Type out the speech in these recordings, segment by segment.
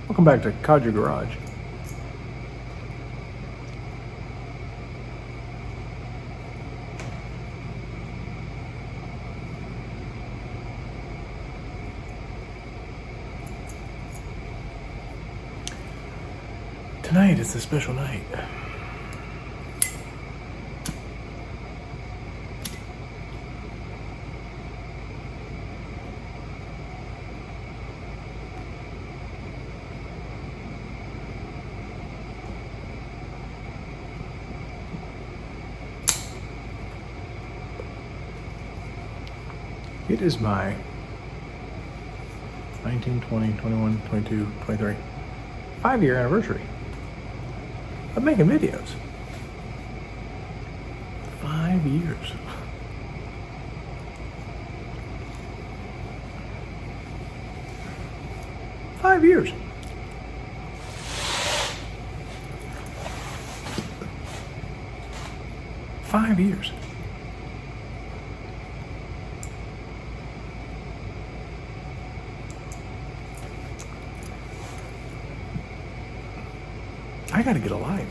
Welcome back to Codger Garage. Tonight is a special night. It is my 19, 20, 21, 22, 23, 5-year anniversary of making videos. 5 years. Five years. Five years. I gotta get a life.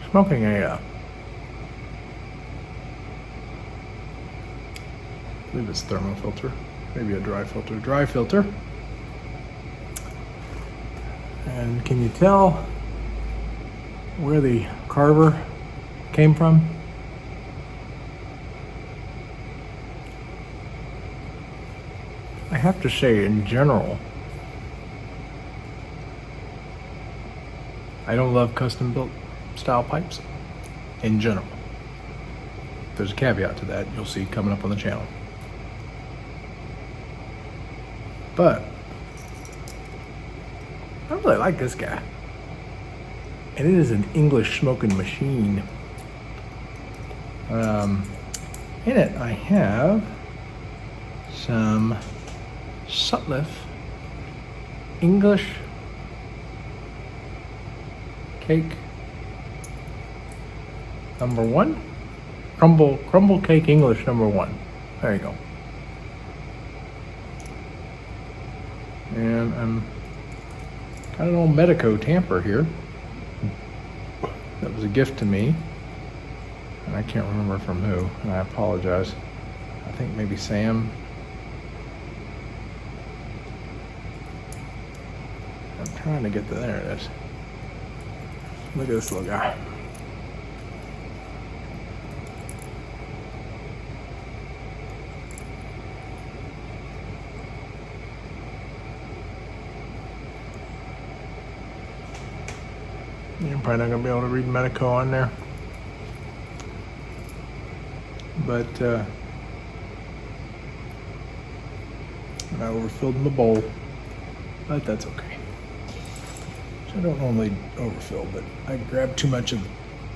Smoking a, I believe it's thermofilter, maybe a dry filter. And can you tell where the carver came from? I have to say, in general, I don't love custom built style pipes in general. There's a caveat to that you'll see coming up on the channel. But I really like this guy. And it is an English smoking machine. In it I have some Sutliff English cake #1. Crumble cake English #1. There you go. And I'm got an old Medico tamper here. That was a gift to me. And I can't remember from who, and I apologize. I think maybe Sam. I'm trying to get there it is. Look at this little guy. You're probably not gonna be able to read Medico on there. But I overfilled my bowl, but that's okay. So I don't normally overfill, but I grabbed too much of the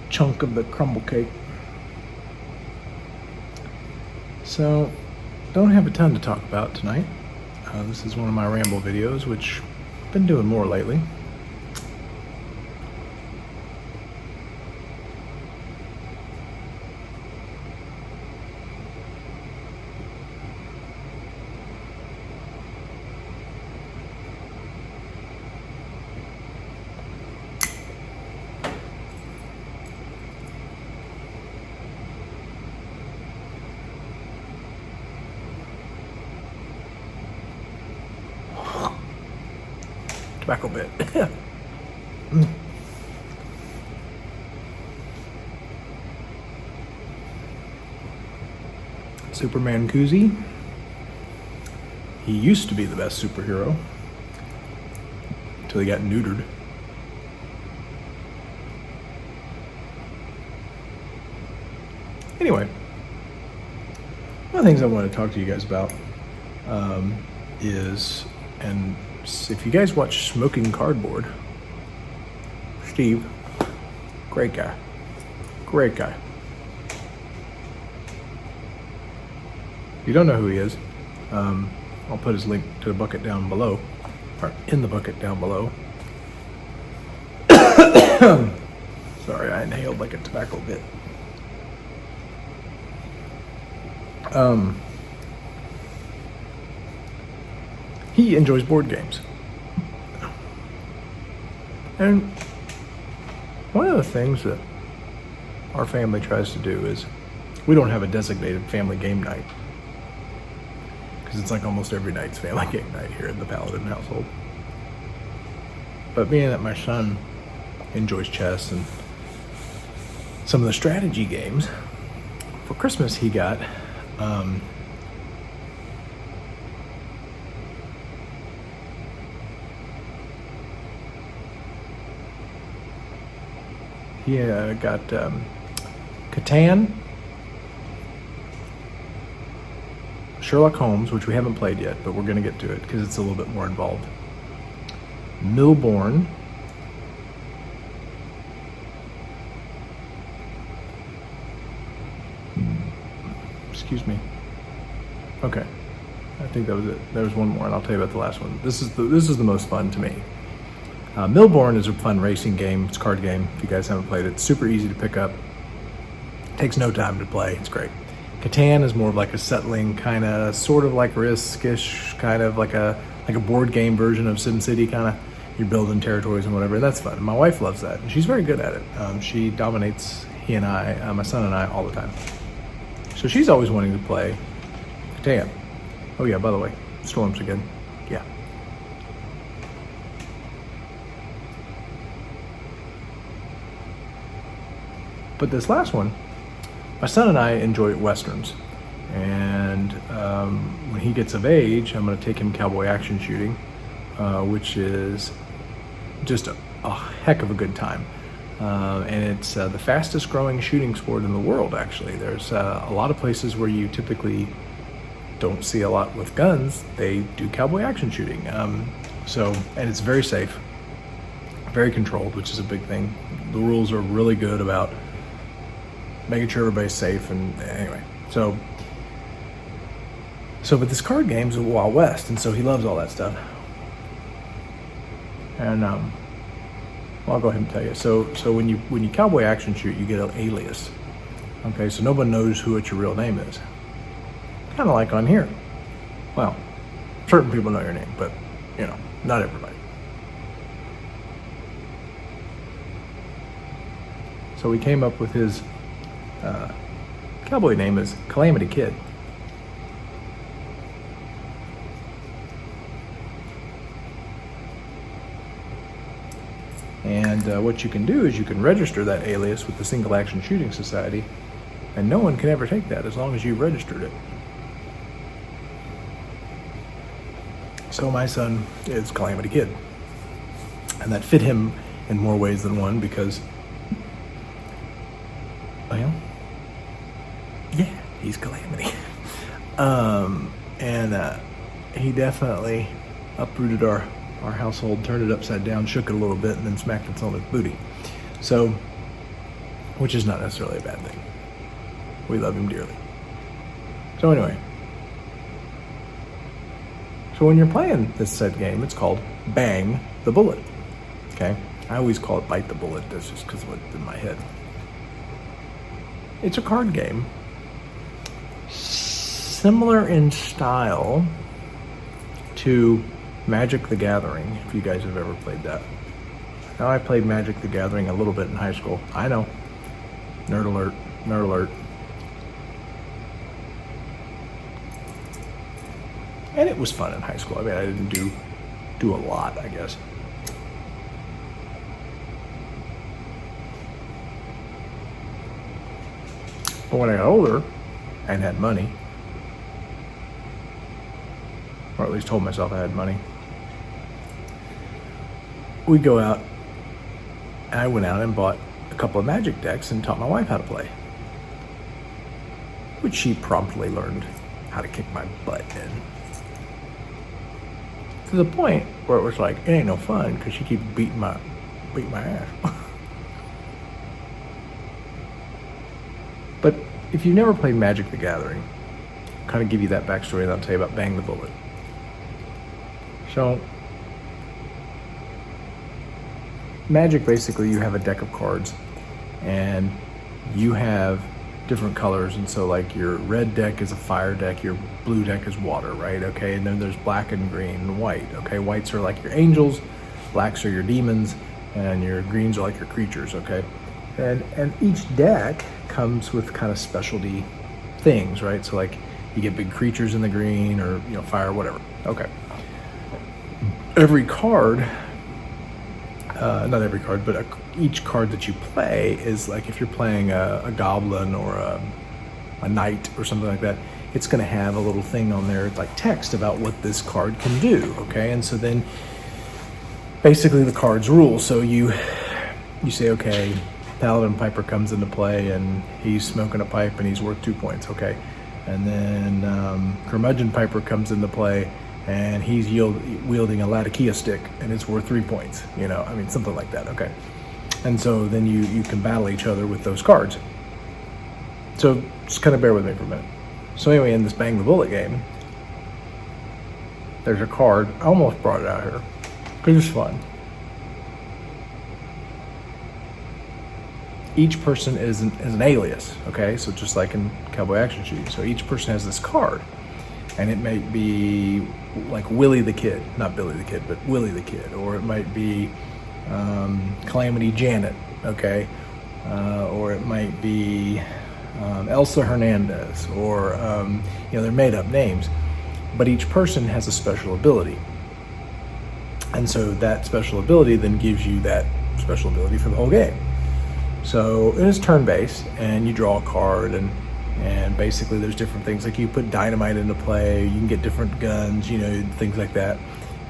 chunk of the crumble cake. So don't have a ton to talk about tonight. This is one of my ramble videos, which I've been doing more lately. Tobacco bit. Superman koozie. He used to be the best superhero until he got neutered. Anyway, one of the things I want to talk to you guys about is, and if you guys watch Smoking Cardboard, Steve, great guy. If you don't know who he is, I'll put his link to the bucket down below, or in the bucket down below. Sorry, I inhaled like a tobacco bit. He enjoys board games. And one of the things that our family tries to do is we don't have a designated family game night, because it's like almost every night's family game night here in the Paladin household. But being that my son enjoys chess and some of the strategy games, for Christmas he got Catan, Sherlock Holmes, which we haven't played yet, but we're going to get to it because it's a little bit more involved. Milborn, excuse me. Okay, I think that was it. There was one more, and I'll tell you about the last one. This is the most fun to me. Milborn is a fun racing game. It's a card game. If you guys haven't played it, it's super easy to pick up. Takes no time to play. It's great. Catan is more of like a settling kind of, sort of like Risk-ish, kind of like a board game version of SimCity kind of. You're building territories and whatever. That's fun. My wife loves that, and she's very good at it. She dominates my son and I, all the time. So she's always wanting to play Catan. Oh yeah, by the way, storms again. Yeah. But this last one, my son and I enjoy Westerns, and when he gets of age, I'm going to take him cowboy action shooting, which is just a heck of a good time. And it's the fastest growing shooting sport in the world, actually. There's a lot of places where you typically don't see a lot with guns. They do cowboy action shooting. And it's very safe, very controlled, which is a big thing. The rules are really good about making sure everybody's safe, and anyway, so but this card game's a Wild West, and so he loves all that stuff. And well, I'll go ahead and tell you. So when you cowboy action shoot, you get an alias. Okay, so nobody knows who what your real name is. Kind of like on here. Well, certain people know your name, but not everybody. So we came up with his cowboy name is Calamity Kid. And what you can do is you can register that alias with the Single Action Shooting Society, and no one can ever take that as long as you've registered it. So my son is Calamity Kid, and that fit him in more ways than one because, well, yeah, he's Calamity. And he definitely uprooted our household, turned it upside down, shook it a little bit, and then smacked its own booty. So, which is not necessarily a bad thing. We love him dearly. So anyway, so when you're playing this said game, it's called Bang the Bullet. Okay? I always call it Bite the Bullet. That's just because of what's in my head. It's a card game, similar in style to Magic the Gathering, if you guys have ever played that. Now, I played Magic the Gathering a little bit in high school. I know. Nerd alert. Nerd alert. And it was fun in high school. I mean, I didn't do a lot, I guess. But when I got older and had money, or at least told myself I had money, we'd go out, and I went out and bought a couple of Magic decks and taught my wife how to play, which she promptly learned how to kick my butt in. To the point where it was like, it ain't no fun because she keeps beating my ass. But if you've never played Magic the Gathering, I'll kind of give you that backstory, and I'll tell you about Bang the Bullet. So Magic, basically you have a deck of cards and you have different colors, and so like your red deck is a fire deck, your blue deck is water, right? Okay, and then there's black and green and white. Okay, whites are like your angels, blacks are your demons, and your greens are like your creatures. Okay, and each deck comes with kind of specialty things, right? So like you get big creatures in the green, or fire, whatever. Okay, every card, not every card, but each card that you play is like, if you're playing a goblin or a knight or something like that, it's going to have a little thing on there, like text about what this card can do. Okay, and so then basically the cards rule. So you say, okay, Paladin Piper comes into play and he's smoking a pipe and he's worth 2 points. Okay, and then Curmudgeon Piper comes into play and he's wielding a Latakia stick and it's worth 3 points. Something like that. Okay, and so then you can battle each other with those cards. So just kind of bear with me for a minute. So anyway, in this Bang the Bullet game, there's a card. I almost brought it out here because it's fun. Each person is an alias, okay? So just like in Cowboy Action Shoes. So each person has this card, and it might be like Willie the Kid, not Billy the Kid, but Willie the Kid, or it might be Calamity Janet, okay? Or it might be Elsa Hernandez, or they're made up names, but each person has a special ability, and so that special ability then gives you that special ability for the whole game. So it is turn-based, and you draw a card, and basically there's different things, like you put dynamite into play, you can get different guns, things like that,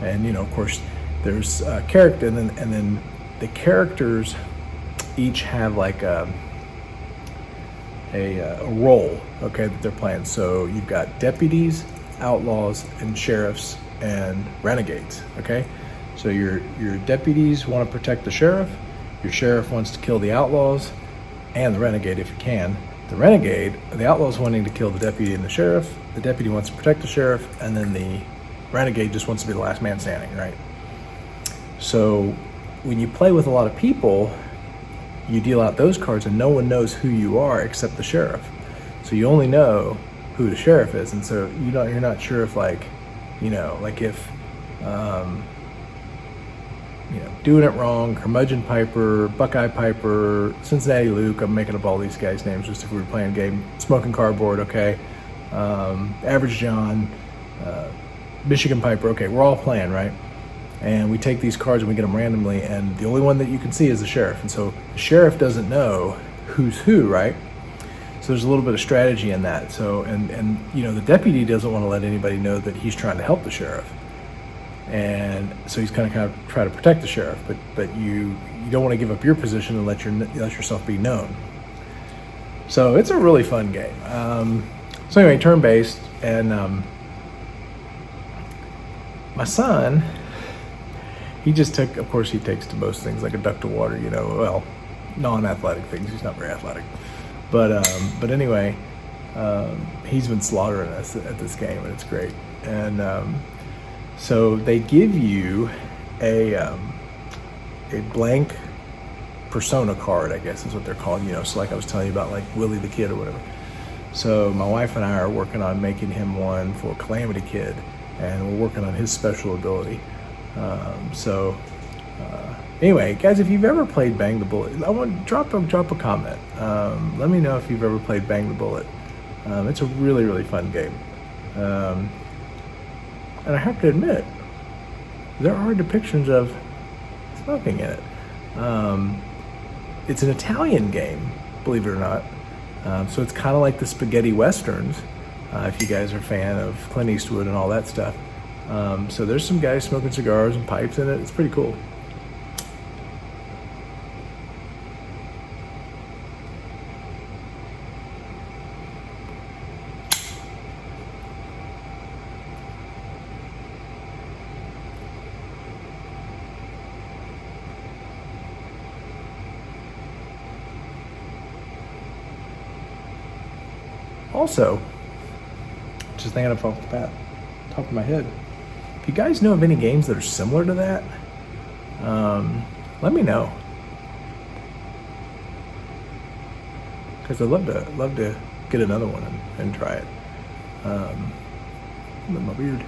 and of course there's a character, and then the characters each have like a role, okay, that they're playing. So you've got deputies, outlaws, and sheriffs and renegades. Okay, so your deputies want to protect the sheriff, your sheriff wants to kill the outlaws and the renegade if you can. The outlaw's wanting to kill the deputy and the sheriff, the deputy wants to protect the sheriff, and then the renegade just wants to be the last man standing, right? So when you play with a lot of people, you deal out those cards and no one knows who you are except the sheriff. So you only know who the sheriff is, and so you're not sure if if Doing It Wrong, Curmudgeon Piper, Buckeye Piper, Cincinnati Luke, I'm making up all these guys' names just if we were playing a game, Smoking Cardboard, okay, Average John, Michigan Piper, okay, we're all playing, right? And we take these cards and we get them randomly, and the only one that you can see is the sheriff, and so the sheriff doesn't know who's who, right? So there's a little bit of strategy in that. So and the deputy doesn't want to let anybody know that he's trying to help the sheriff, and so he's kind of try to protect the sheriff, but you don't want to give up your position and let yourself be known. So it's a really fun game. So anyway, turn-based, and my son, he just took, of course he takes to most things like a duck to water, non-athletic things. He's not very athletic, but anyway, he's been slaughtering us at this game, and it's great. And so they give you a blank persona card, I guess is what they're called, so like I was telling you about, like Willie the Kid or whatever. So my wife and I are working on making him one for Calamity Kid, and we're working on his special ability. Anyway, guys, if you've ever played Bang the Bullet, I want to drop a comment. Let me know if you've ever played Bang the Bullet. It's a really, really fun game. And I have to admit, there are depictions of smoking in it. It's an Italian game, believe it or not. So it's kind of like the spaghetti westerns, if you guys are a fan of Clint Eastwood and all that stuff. So there's some guys smoking cigars and pipes in it. It's pretty cool. Also, just thinking off the top of my head, If you guys know of any games that are similar to that, let me know. Because I'd love to get another one and try it. With my beard.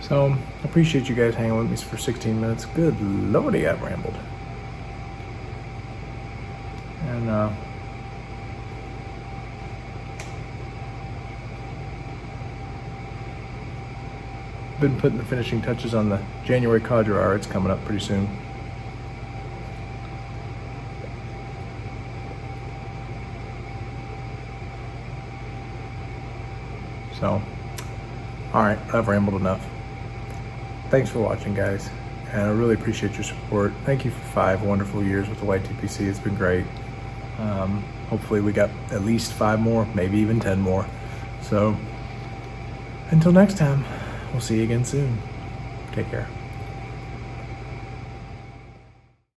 So I appreciate you guys hanging with me for 16 minutes. Good lordy, I've rambled. And been putting the finishing touches on the January Cadre. It's coming up pretty soon. So, all right, I've rambled enough. Thanks for watching, guys, and I really appreciate your support. Thank you for 5 wonderful years with the YTPC. It's been great. Hopefully we got at least 5 more, maybe even 10 more. So until next time, we'll see you again soon. Take care.